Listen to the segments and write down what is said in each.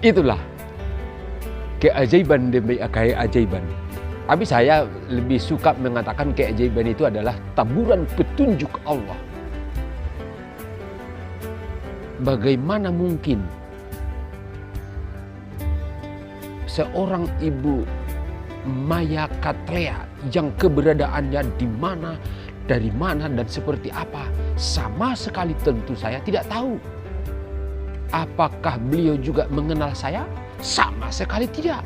Itulah keajaiban demi keajaiban. Tapi saya lebih suka mengatakan keajaiban itu adalah taburan petunjuk Allah. Bagaimana mungkin seorang ibu Maya Katlea yang keberadaannya di mana, dari mana dan seperti apa, sama sekali tentu saya tidak tahu. Apakah beliau juga mengenal saya? Sama sekali tidak.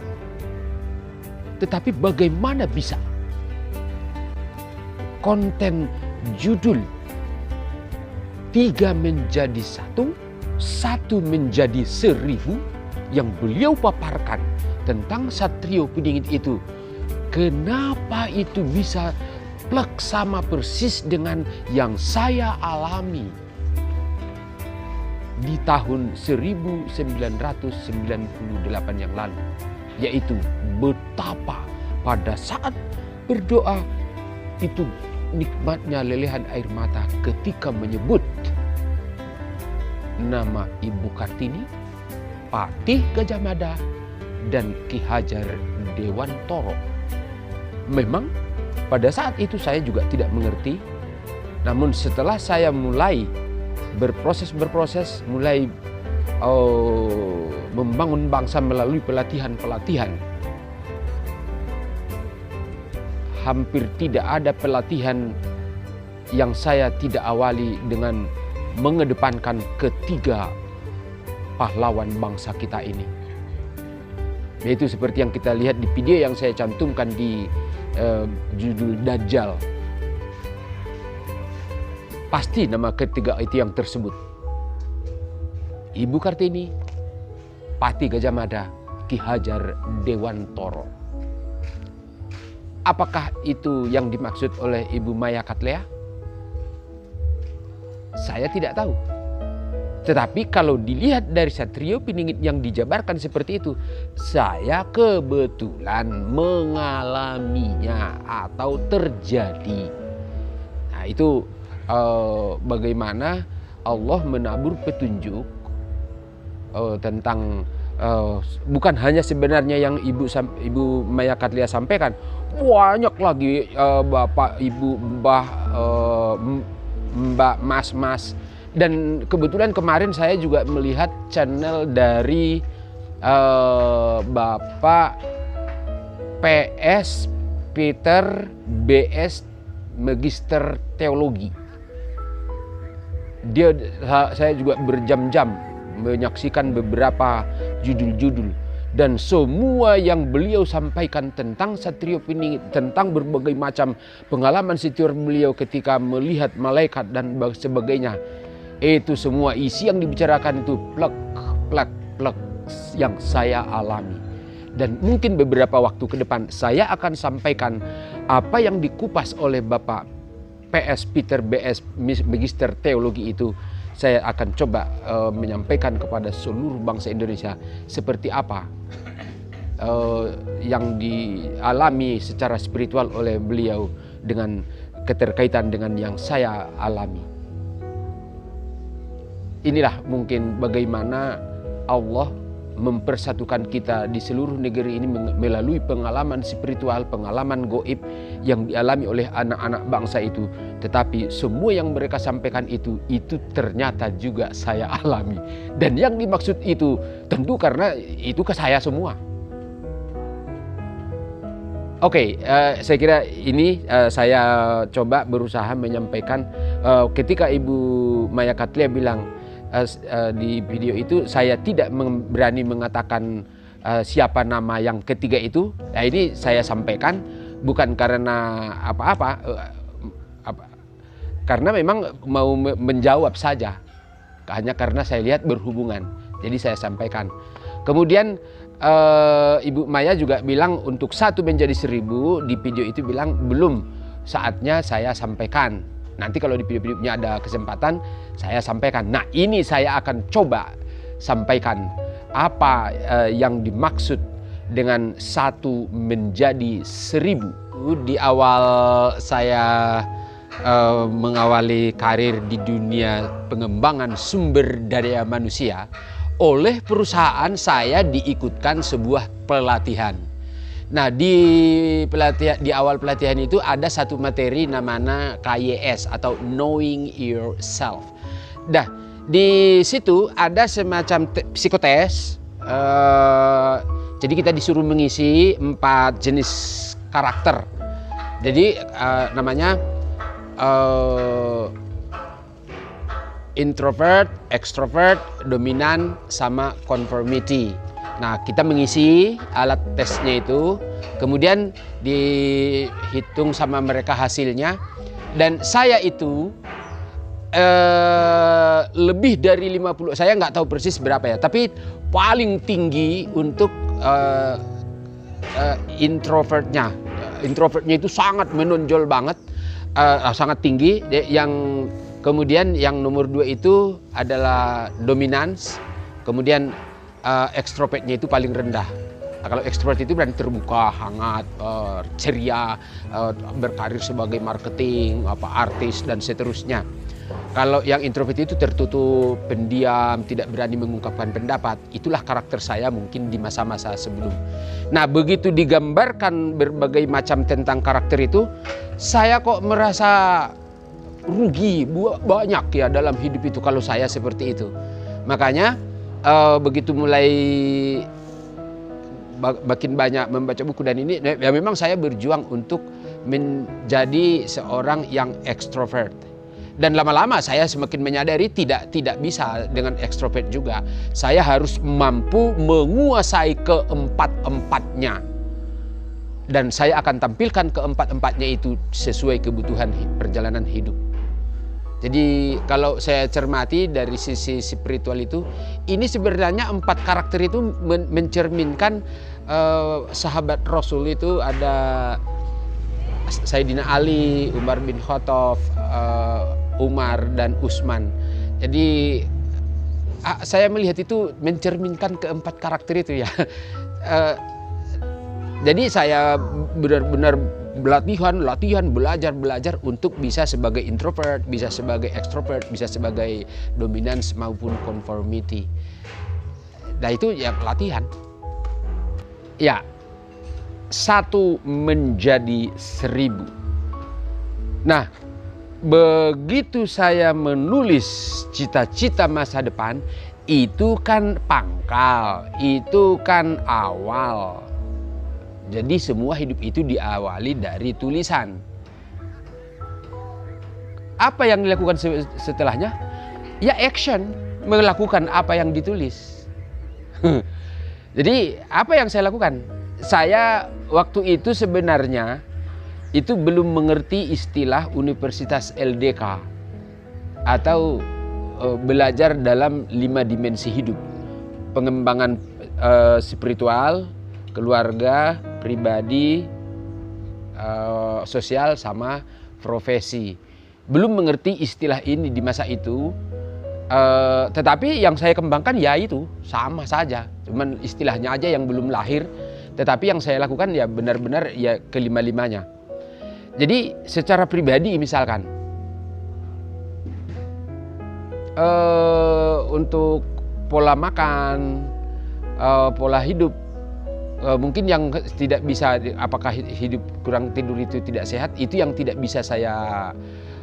Tetapi bagaimana bisa konten judul 3 menjadi 1, 1 menjadi 1000 yang beliau paparkan tentang Satrio Piningit itu, kenapa itu bisa plek sama persis dengan yang saya alami di tahun 1998 yang lalu, yaitu betapa pada saat berdoa itu nikmatnya lelehan air mata ketika menyebut nama Ibu Kartini, Patih Gajah Mada, dan Ki Hajar Dewantoro. Memang pada saat itu saya juga tidak mengerti, namun setelah saya mulai berproses, mulai membangun bangsa melalui pelatihan-pelatihan, hampir tidak ada pelatihan yang saya tidak awali dengan mengedepankan ketiga pahlawan bangsa kita ini. Yaitu seperti yang kita lihat di video yang saya cantumkan di judul Dajjal. Pasti nama ketiga itu yang tersebut. Ibu Kartini, Patih Gajah Mada, Ki Hajar Dewantoro. Apakah itu yang dimaksud oleh Ibu Maya Katlea? Saya tidak tahu. Tetapi kalau dilihat dari Satrio Piningit yang dijabarkan seperti itu, saya kebetulan mengalaminya atau terjadi. Nah itu bagaimana Allah menabur petunjuk tentang bukan hanya sebenarnya yang Ibu Maya Katlea sampaikan, banyak lagi Bapak, Ibu, Mbak, Mas. Dan kebetulan kemarin saya juga melihat channel dari Bapak PS Peter BS Magister Teologi. Saya juga berjam-jam menyaksikan beberapa judul-judul, dan semua yang beliau sampaikan tentang Satrio Piningit, tentang berbagai macam pengalaman setir beliau ketika melihat malaikat dan sebagainya, itu semua isi yang dibicarakan itu plek yang saya alami. Dan mungkin beberapa waktu ke depan saya akan sampaikan apa yang dikupas oleh Bapak PS Peter BS Magister Teologi itu. Saya akan coba menyampaikan kepada seluruh bangsa Indonesia seperti apa yang dialami secara spiritual oleh beliau dengan keterkaitan dengan yang saya alami. Inilah mungkin bagaimana Allah mempersatukan kita di seluruh negeri ini melalui pengalaman spiritual, pengalaman gaib yang dialami oleh anak-anak bangsa itu. Tetapi semua yang mereka sampaikan itu ternyata juga saya alami. Dan yang dimaksud itu tentu karena itu ke saya semua. Oke, saya kira ini saya coba berusaha menyampaikan ketika Ibu Maya Katlea bilang di video itu saya tidak berani mengatakan siapa nama yang ketiga itu. Nah ini saya sampaikan bukan karena apa-apa, karena memang mau menjawab saja, hanya karena saya lihat berhubungan, jadi saya sampaikan. Kemudian Ibu Maya juga bilang untuk 1 menjadi 1000 di video itu bilang belum saatnya saya sampaikan. Nanti kalau di video-videonya ada kesempatan saya sampaikan. Nah ini saya akan coba sampaikan apa yang dimaksud dengan 1 menjadi 1000. Di awal saya mengawali karir di dunia pengembangan sumber daya manusia, oleh perusahaan saya diikutkan sebuah pelatihan. Nah, di awal pelatihan itu ada satu materi namanya KYS atau Knowing Yourself. Nah, di situ ada semacam psikotes. Jadi kita disuruh mengisi 4 jenis karakter. Jadi namanya introvert, extrovert, dominan, sama conformity. Nah, kita mengisi alat tesnya itu, kemudian dihitung sama mereka hasilnya, dan saya itu lebih dari 50, saya nggak tahu persis berapa ya, tapi paling tinggi untuk introvertnya. Introvertnya itu sangat menonjol banget, sangat tinggi. Yang kemudian yang nomor 2 itu adalah dominance, kemudian extrovertnya itu paling rendah. Nah, kalau extrovert itu berarti terbuka, hangat, ceria, berkarir sebagai marketing, artis dan seterusnya. Kalau yang introvert itu tertutup, pendiam, tidak berani mengungkapkan pendapat. Itulah karakter saya mungkin di masa-masa sebelum. Nah, begitu digambarkan berbagai macam tentang karakter itu, saya kok merasa rugi banyak ya dalam hidup itu kalau saya seperti itu. Makanya begitu mulai makin banyak membaca buku dan ini, ya memang saya berjuang untuk menjadi seorang yang ekstrovert. Dan lama-lama saya semakin menyadari tidak bisa dengan ekstrovert juga. Saya harus mampu menguasai keempat-empatnya. Dan saya akan tampilkan keempat-empatnya itu sesuai kebutuhan perjalanan hidup. Jadi kalau saya cermati dari sisi spiritual itu, ini sebenarnya 4 karakter itu mencerminkan sahabat Rasul itu ada Sayyidina Ali, Umar bin Khattab, Umar dan Utsman. Jadi saya melihat itu mencerminkan keempat karakter itu ya. Jadi saya benar-benar latihan, belajar untuk bisa sebagai introvert, bisa sebagai extrovert, bisa sebagai dominance maupun conformity. Nah itu ya latihan. Ya, 1 menjadi 1000. Nah, begitu saya menulis cita-cita masa depan, itu kan pangkal, itu kan awal. Jadi semua hidup itu diawali dari tulisan. Apa yang dilakukan setelahnya? Ya action, melakukan apa yang ditulis. Jadi apa yang saya lakukan? Saya waktu itu sebenarnya itu belum mengerti istilah Universitas LDK atau belajar dalam 5 dimensi hidup. Pengembangan spiritual, keluarga, pribadi, sosial, sama profesi. Belum mengerti istilah ini di masa itu, tetapi yang saya kembangkan ya itu sama saja. Cuman istilahnya aja yang belum lahir, tetapi yang saya lakukan ya benar-benar ya kelima-limanya. Jadi secara pribadi misalkan untuk pola makan, pola hidup, mungkin yang tidak bisa, apakah hidup kurang tidur itu tidak sehat, itu yang tidak bisa saya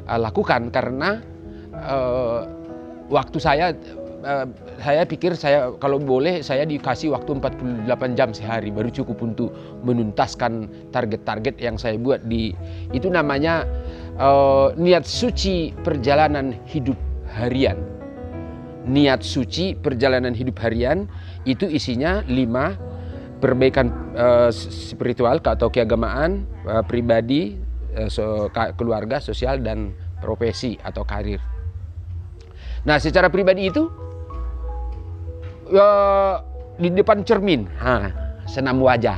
lakukan karena waktu saya pikir kalau boleh saya dikasih waktu 48 jam sehari baru cukup untuk menuntaskan target-target yang saya buat itu namanya niat suci perjalanan hidup harian. Niat suci perjalanan hidup harian itu isinya 5: perbaikan spiritual atau keagamaan, pribadi, keluarga, sosial, dan profesi atau karir. Nah, secara pribadi itu di depan cermin, senam wajah.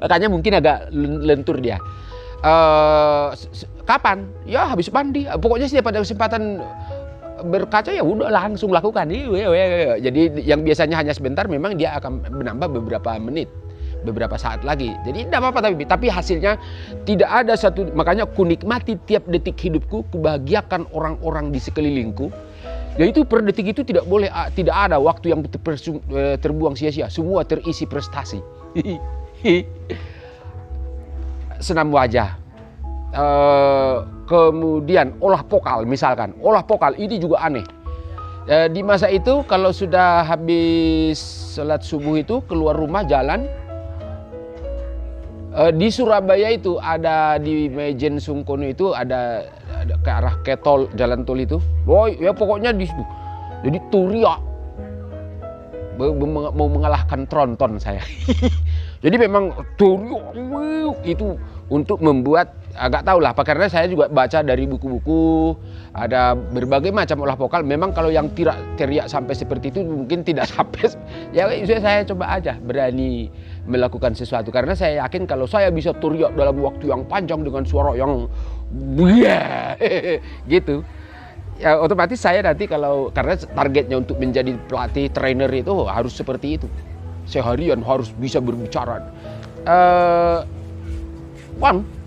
Makanya mungkin agak lentur dia. Kapan? Ya habis mandi. Pokoknya setiap ada kesempatan berkaca ya udah langsung lakukan. Jadi yang biasanya hanya sebentar memang dia akan menambah beberapa menit. beberapa saat lagi. Jadi tidak apa-apa, tapi hasilnya tidak ada satu. Makanya ku nikmati tiap detik hidupku, kubahagiakan orang-orang di sekelilingku. Yaitu per detik itu tidak ada waktu yang terbuang sia-sia. Semua terisi prestasi. Senam wajah. Kemudian olah vokal misalkan. Olah vokal ini juga aneh. Di masa itu kalau sudah habis sholat subuh itu keluar rumah jalan. Di Surabaya itu ada di Mejen Sungkono itu ada ke arah tol, jalan tol itu. Oh ya pokoknya di situ. Jadi teriak mau mengalahkan tronton saya. Jadi memang teriak itu untuk membuat agak tahu lah, karena saya juga baca dari buku-buku, ada berbagai macam olah vokal. Memang kalau yang teriak sampai seperti itu mungkin tidak sampai. Ya saya coba aja berani melakukan sesuatu, karena saya yakin kalau saya bisa teriak dalam waktu yang panjang dengan suara yang gitu, ya otomatis saya nanti karena targetnya untuk menjadi pelatih trainer itu harus seperti itu, seharian harus bisa berbicara.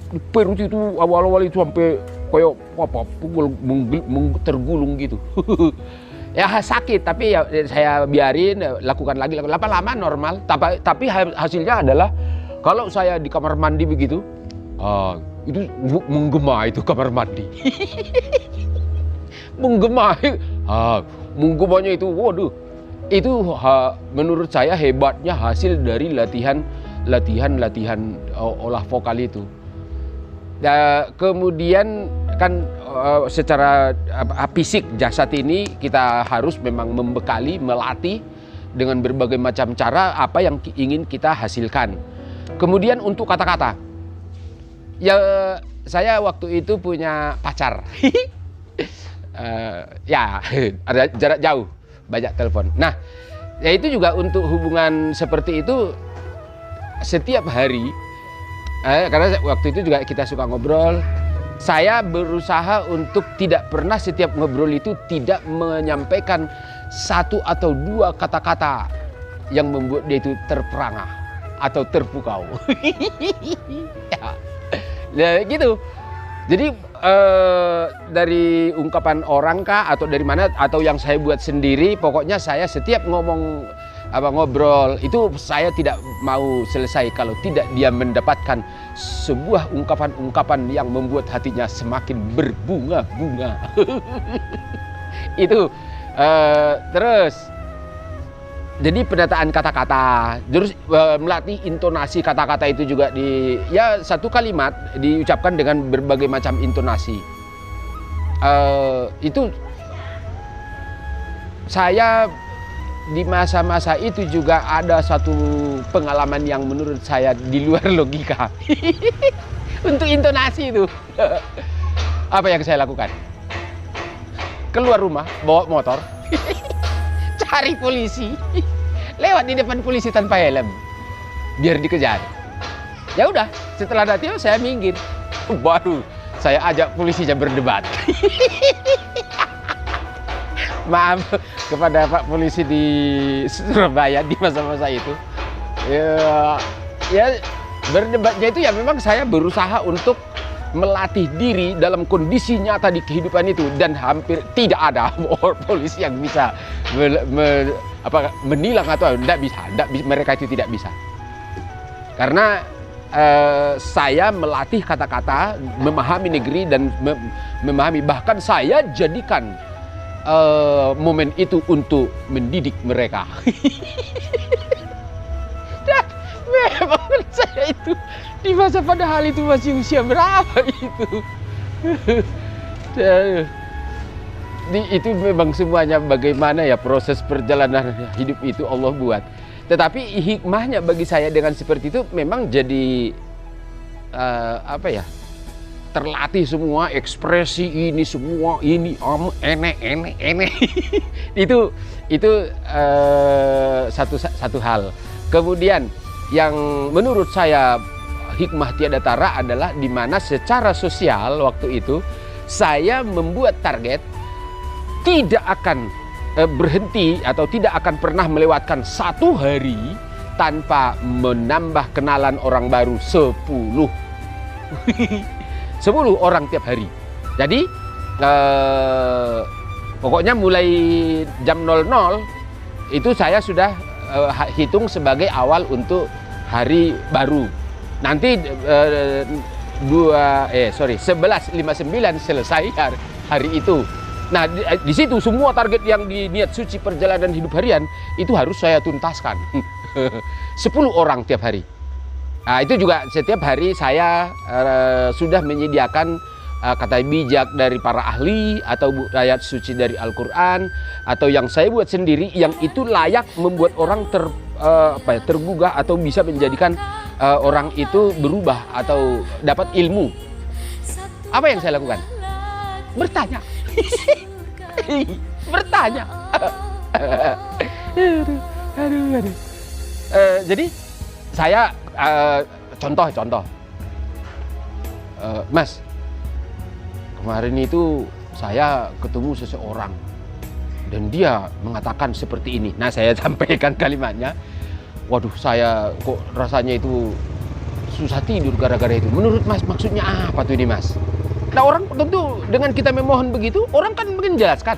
Di Perut itu awal-awal itu sampai kayak apa tergulung gitu. Ya sakit, tapi ya saya biarin, lakukan lagi lama-lama normal. Tapi hasilnya adalah kalau saya di kamar mandi begitu, itu menggema itu kamar mandi. Menggemanya itu, waduh, itu menurut saya hebatnya hasil dari latihan olah vokal itu. Kemudian kan secara fisik jasad ini kita harus memang membekali, melatih dengan berbagai macam cara apa yang ingin kita hasilkan. Kemudian untuk kata-kata, ya saya waktu itu punya pacar. Ya ada jarak jauh, banyak telepon. Nah, ya itu juga untuk hubungan seperti itu setiap hari. Karena waktu itu juga kita suka ngobrol. Saya berusaha untuk tidak pernah setiap ngobrol itu tidak menyampaikan satu atau dua kata-kata yang membuat dia itu terperangah atau terpukau. Ya, gitu. Jadi dari ungkapan orang kah atau dari mana atau yang saya buat sendiri, pokoknya saya setiap ngobrol itu saya tidak mau selesai kalau tidak dia mendapatkan sebuah ungkapan-ungkapan yang membuat hatinya semakin berbunga-bunga. Itu terus jadi penataan kata-kata, terus melatih intonasi kata-kata itu juga ya satu kalimat diucapkan dengan berbagai macam intonasi. Itu saya di masa-masa itu juga ada satu pengalaman yang menurut saya di luar logika. Untuk intonasi itu. Apa yang saya lakukan? Keluar rumah, bawa motor, cari polisi, lewat di depan polisi tanpa helm, biar dikejar. Ya udah, setelah nanti saya minggir, baru saya ajak polisinya berdebat. Maaf kepada Pak Polisi di Surabaya di masa-masa itu. Ya berdebatnya itu ya memang saya berusaha untuk melatih diri dalam kondisi nyata di kehidupan itu, dan hampir tidak ada polisi yang bisa menilang atau tidak bisa. Mereka itu tidak bisa. Karena saya melatih kata-kata, memahami negeri dan memahami, bahkan saya jadikan momen itu untuk mendidik mereka. Dan memang saya itu di masa padahal itu masih usia berapa itu. Itu memang semuanya bagaimana ya proses perjalanan hidup itu Allah buat. Tetapi hikmahnya bagi saya dengan seperti itu memang jadi terlatih semua ekspresi ini semua ini enek. itu satu hal. Kemudian yang menurut saya hikmah tiada tara adalah di mana secara sosial waktu itu saya membuat target tidak akan berhenti atau tidak akan pernah melewatkan satu hari tanpa menambah kenalan orang baru 10. 10 orang tiap hari. Jadi pokoknya mulai jam 00 itu saya sudah hitung sebagai awal untuk hari baru. Nanti 11.59 selesai hari itu. Nah, di situ semua target yang di niat suci perjalanan hidup harian itu harus saya tuntaskan. 10 orang tiap hari. Nah, itu juga setiap hari saya sudah menyediakan kata bijak dari para ahli atau ayat suci dari Al-Quran atau yang saya buat sendiri yang itu layak membuat orang tergugah atau bisa menjadikan orang itu berubah atau dapat ilmu. Apa yang saya lakukan? Bertanya. Bertanya. Aduh. Jadi saya contoh. Mas, kemarin itu saya ketemu seseorang dan dia mengatakan seperti ini. Nah, saya sampaikan kalimatnya. Waduh, saya kok rasanya itu susah tidur gara-gara itu. Menurut Mas, maksudnya apa tuh ini, Mas? Nah, orang tentu dengan kita memohon begitu, orang kan menjelaskan.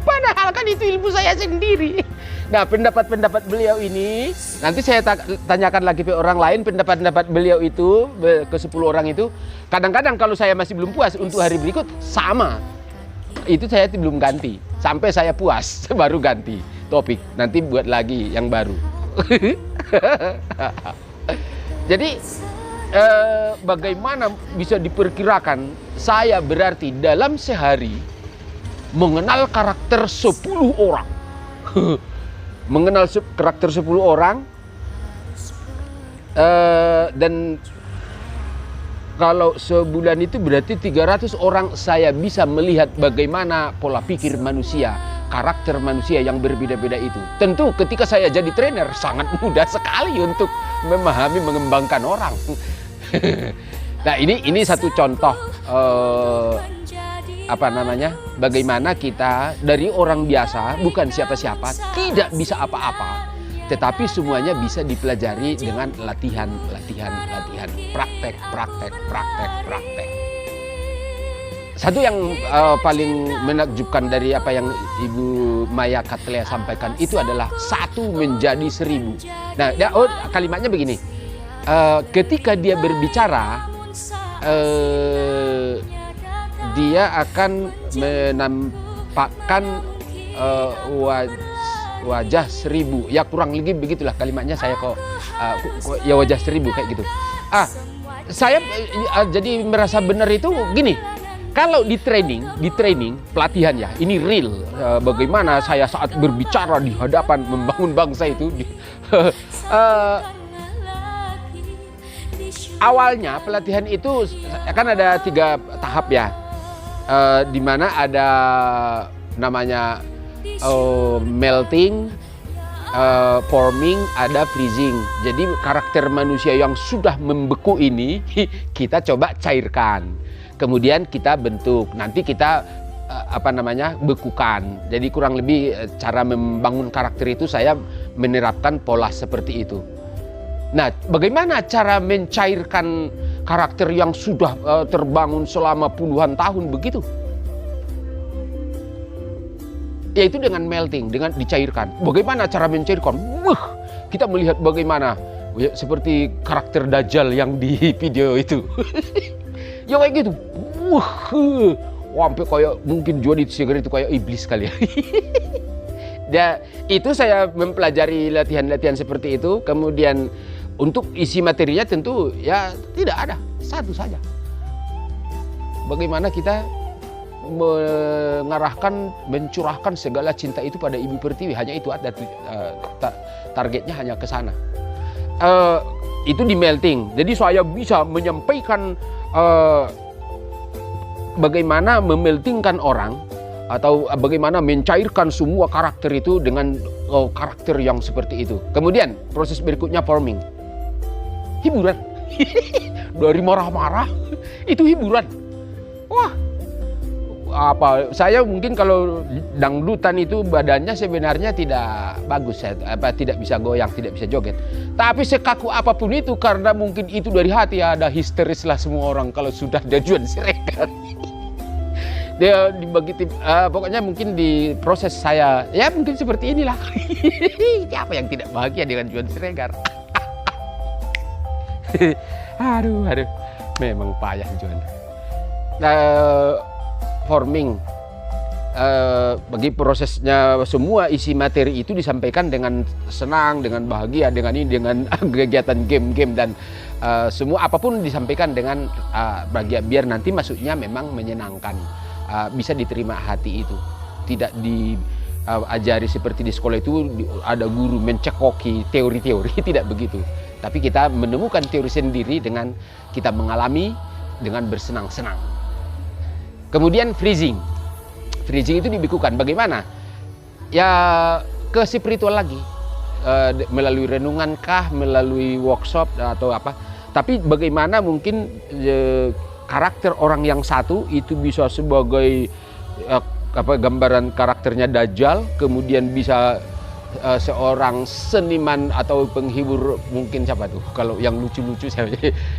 Padahal kan itu ilmu saya sendiri. Nah, pendapat-pendapat beliau ini, nanti saya tanyakan lagi ke orang lain, pendapat-pendapat beliau itu, ke 10 orang itu. Kadang-kadang kalau saya masih belum puas untuk hari berikut, sama. Itu saya belum ganti. Sampai saya puas, baru ganti topik. Nanti buat lagi yang baru. Jadi, bagaimana bisa diperkirakan saya berarti dalam sehari mengenal karakter 10 orang. Mengenal karakter 10 orang, dan kalau sebulan itu berarti 300 orang saya bisa melihat bagaimana pola pikir manusia, karakter manusia yang berbeda-beda itu. Tentu ketika saya jadi trainer sangat mudah sekali untuk memahami, mengembangkan orang. Nah, ini satu contoh bagaimana kita dari orang biasa, bukan siapa-siapa, tidak bisa apa-apa, tetapi semuanya bisa dipelajari dengan latihan, praktek. Satu yang paling menakjubkan dari apa yang Ibu Maya Katlia sampaikan itu adalah 1 menjadi 1000. Nah, kalimatnya begini, ketika dia berbicara, dia akan menampakkan wajah 1000. Ya kurang lebih begitulah kalimatnya, saya ya wajah 1000 kayak gitu. Saya jadi merasa benar itu gini. Kalau di training pelatihan ya, ini real. Bagaimana saya saat berbicara di hadapan membangun bangsa itu. Awalnya pelatihan itu kan ada 3 tahap ya. Di mana ada namanya melting, forming, ada freezing. Jadi karakter manusia yang sudah membeku ini kita coba cairkan. Kemudian kita bentuk. Nanti kita bekukan. Jadi kurang lebih cara membangun karakter itu saya menerapkan pola seperti itu. Nah, bagaimana cara mencairkan karakter yang sudah terbangun selama puluhan tahun begitu? Yaitu dengan melting, dengan dicairkan. Bagaimana cara mencairkan? Kita melihat bagaimana seperti karakter Dajjal yang di video itu. Ya kayak gitu. Sampai kayak mungkin Jody Seger itu kayak iblis kali ya. Itu saya mempelajari latihan-latihan seperti itu. Kemudian untuk isi materinya tentu ya tidak ada, satu saja. Bagaimana kita mengarahkan, mencurahkan segala cinta itu pada Ibu Pertiwi. Hanya itu ada, targetnya hanya ke sana. Itu di melting. Jadi saya bisa menyampaikan bagaimana memeltingkan orang atau bagaimana mencairkan semua karakter itu dengan karakter yang seperti itu. Kemudian proses berikutnya forming. Hiburan. Dari marah-marah itu hiburan. Wah, apa, saya mungkin kalau dangdutan itu badannya sebenarnya tidak bagus, tidak bisa goyang, tidak bisa joget. Tapi sekaku apapun itu, karena mungkin itu dari hati, ada histeris lah semua orang kalau sudah ada Juan Siregar. Dia dibagi pokoknya mungkin di proses saya ya mungkin seperti inilah. Siapa yang tidak bahagia dengan Juan Siregar? aduh, memang payah Juan. Forming bagi prosesnya, semua isi materi itu disampaikan dengan senang, dengan bahagia, dengan ini, dengan kegiatan game-game dan semua apapun disampaikan dengan bahagia, biar nanti masuknya memang menyenangkan, bisa diterima hati itu, tidak diajari seperti di sekolah itu ada guru mencekoki teori-teori, tidak begitu. Tapi kita menemukan teori sendiri dengan kita mengalami dengan bersenang-senang. Kemudian freezing itu dibekukan. Bagaimana? Ya ke spiritual lagi, melalui renungan kah, melalui workshop atau apa. Tapi bagaimana mungkin karakter orang yang satu itu bisa sebagai gambaran karakternya Dajjal, kemudian bisa seorang seniman atau penghibur, mungkin siapa tuh kalau yang lucu-lucu,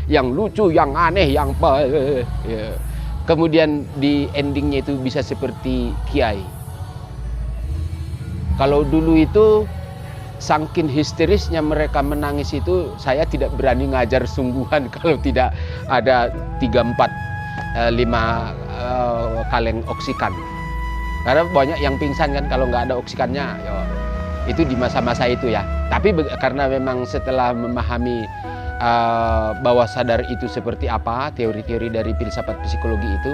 yang lucu, yang aneh, yang ya. Kemudian di endingnya itu bisa seperti kiai. Kalau dulu itu saking histerisnya mereka menangis itu, saya tidak berani ngajar sungguhan kalau tidak ada 3, 4, 5 kaleng oksikan. Karena banyak yang pingsan kan kalau nggak ada oksikannya. Itu di masa-masa itu ya. Tapi karena memang setelah memahami bawah sadar itu seperti apa, teori-teori dari filsafat psikologi itu,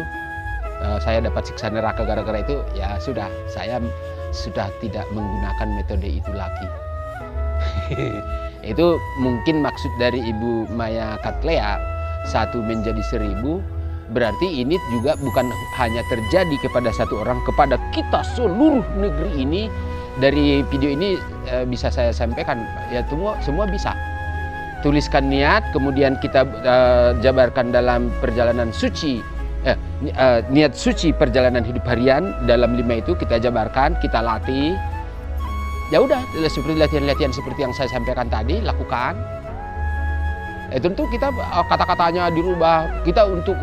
saya dapat siksa neraka gara-gara itu, ya sudah, saya sudah tidak menggunakan metode itu lagi. Itu mungkin maksud dari Ibu Maya Cattleya, 1 menjadi 1000, berarti ini juga bukan hanya terjadi kepada satu orang, kepada kita seluruh negeri ini. Dari video ini bisa saya sampaikan, ya semua bisa. Tuliskan niat, kemudian kita jabarkan dalam perjalanan suci, niat suci perjalanan hidup harian. Dalam 5 itu kita jabarkan, kita latih. Ya udah, seperti latihan-latihan seperti yang saya sampaikan tadi, lakukan. Tentu kita kata-katanya dirubah. Kita untuk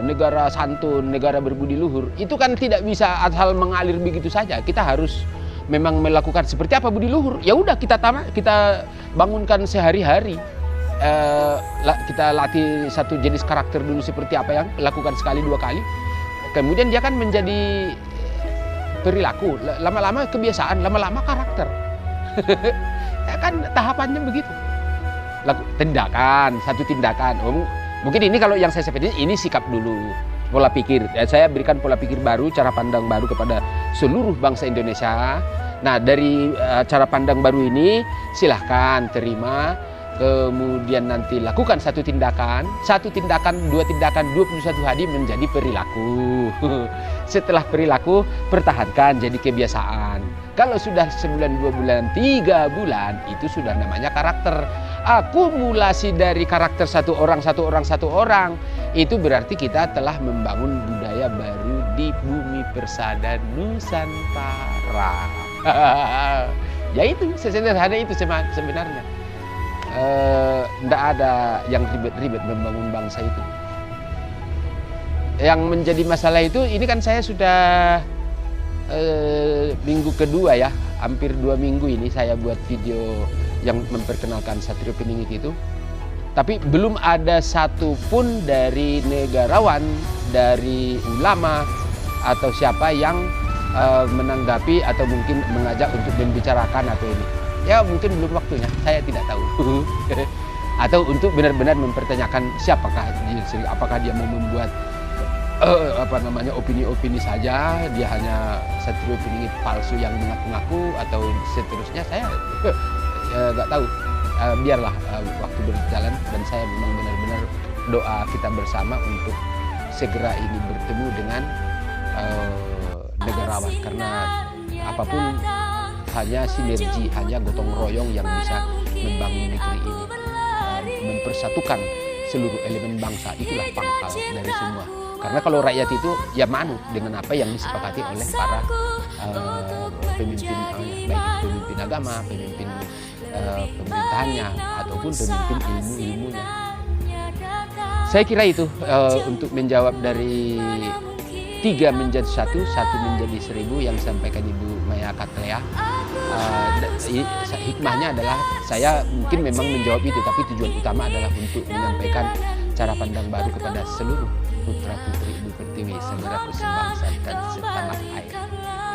negara santun, negara berbudi luhur, itu kan tidak bisa asal mengalir begitu saja. Kita harus memang melakukan seperti apa budi luhur. Ya udah, kita bangunkan sehari-hari. Kita latih satu jenis karakter dulu seperti apa, yang lakukan sekali 2 kali. Kemudian dia kan menjadi perilaku, lama-lama kebiasaan, lama-lama karakter. Ya kan tahapannya begitu. Satu tindakan. Mungkin ini kalau yang saya seperti ini sikap dulu, pola pikir. Saya berikan pola pikir baru, cara pandang baru kepada seluruh bangsa Indonesia. Nah, dari cara pandang baru ini silahkan terima, kemudian nanti lakukan satu tindakan, 2 tindakan, 21 hari menjadi perilaku. Setelah perilaku, pertahankan jadi kebiasaan. Kalau sudah 1 bulan, 2 bulan, 3 bulan, itu sudah namanya karakter. Akumulasi dari karakter satu orang, itu berarti kita telah membangun budaya baru di bumi persada Nusantara. Ya itu, sesederhana itu sebenarnya. Tidak ada yang ribet-ribet membangun bangsa itu. Yang menjadi masalah itu, ini kan saya sudah minggu kedua ya, hampir 2 minggu ini saya buat video yang memperkenalkan Satrio Piningit itu. Tapi belum ada satupun dari negarawan, dari ulama atau siapa yang menanggapi atau mungkin mengajak untuk membicarakan atau ini. Ya mungkin belum waktunya, saya tidak tahu. Atau untuk benar-benar mempertanyakan siapakah dia, apakah dia mau membuat opini-opini saja, dia hanya Satrio Piningit palsu yang mengaku-ngaku atau seterusnya, saya nggak tahu. Biarlah waktu berjalan, dan saya memang benar-benar doa kita bersama untuk segera ini bertemu dengan negarawan, karena apapun hanya sinergi, hanya gotong royong yang bisa membangun negeri ini, mempersatukan seluruh elemen bangsa. Itulah pangkal dari semua. Karena kalau rakyat itu ya manut dengan apa yang disepakati oleh para pemimpin, baik pemimpin agama, pemimpin pemerintahannya, ataupun pemimpin ilmu-ilmunya. Saya kira itu untuk menjawab dari 3 menjadi 1, 1 menjadi 1000 yang disampaikan Ibu Maya Katlea. Hikmahnya adalah saya mungkin memang menjawab itu, tapi tujuan utama adalah untuk menyampaikan cara pandang baru kepada seluruh putra-putri Ibu Pertiwi segenap sebangsa dan setanah air.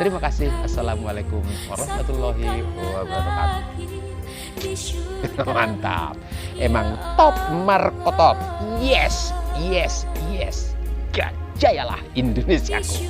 Terima kasih. Assalamualaikum warahmatullahi wabarakatuh. Mantap. Emang top markotop. Yes, yes, yes. Gajayalah Indonesiaku.